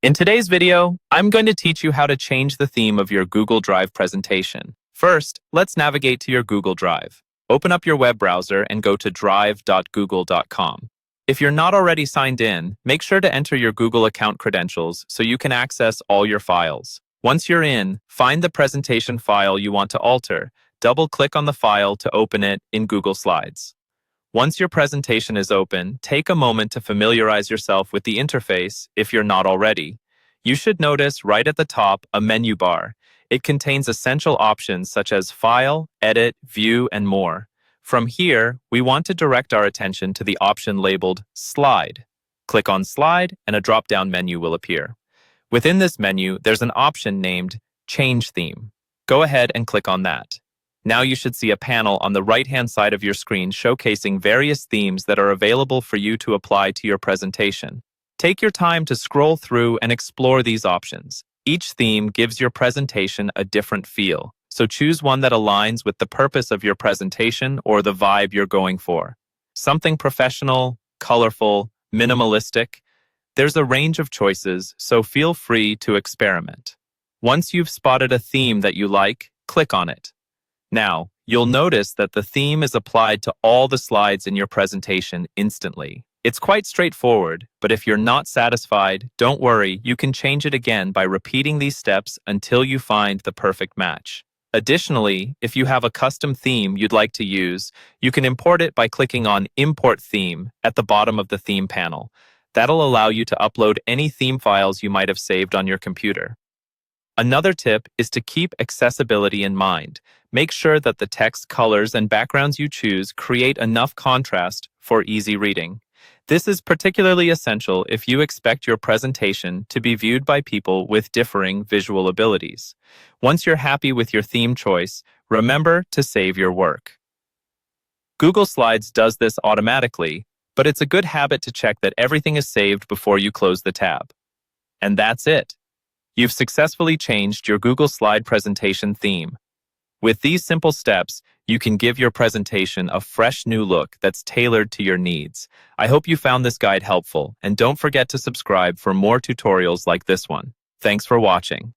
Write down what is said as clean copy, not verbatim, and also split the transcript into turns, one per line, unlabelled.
In today's video, I'm going to teach you how to change the theme of your Google Drive presentation. First, let's navigate to your Google Drive. Open up your web browser and go to drive.google.com. If you're not already signed in, make sure to enter your Google account credentials so you can access all your files. Once you're in, find the presentation file you want to alter. Double-click on the file to open it in Google Slides. Once your presentation is open, take a moment to familiarize yourself with the interface if you're not already. You should notice right at the top a menu bar. It contains essential options such as File, Edit, View, and more. From here, we want to direct our attention to the option labeled Slide. Click on Slide and a drop-down menu will appear. Within this menu, there's an option named Change Theme. Go ahead and click on that. Now you should see a panel on the right-hand side of your screen showcasing various themes that are available for you to apply to your presentation. Take your time to scroll through and explore these options. Each theme gives your presentation a different feel, so choose one that aligns with the purpose of your presentation or the vibe you're going for. Something professional, colorful, minimalistic. There's a range of choices, so feel free to experiment. Once you've spotted a theme that you like, click on it. Now, you'll notice that the theme is applied to all the slides in your presentation instantly. It's quite straightforward, but if you're not satisfied, don't worry, you can change it again by repeating these steps until you find the perfect match. Additionally, if you have a custom theme you'd like to use, you can import it by clicking on Import Theme at the bottom of the theme panel. That'll allow you to upload any theme files you might have saved on your computer. Another tip is to keep accessibility in mind. Make sure that the text, colors, and backgrounds you choose create enough contrast for easy reading. This is particularly essential if you expect your presentation to be viewed by people with differing visual abilities. Once you're happy with your theme choice, remember to save your work. Google Slides does this automatically, but it's a good habit to check that everything is saved before you close the tab. And that's it. You've successfully changed your Google Slide presentation theme. With these simple steps, you can give your presentation a fresh new look that's tailored to your needs. I hope you found this guide helpful, and don't forget to subscribe for more tutorials like this one. Thanks for watching.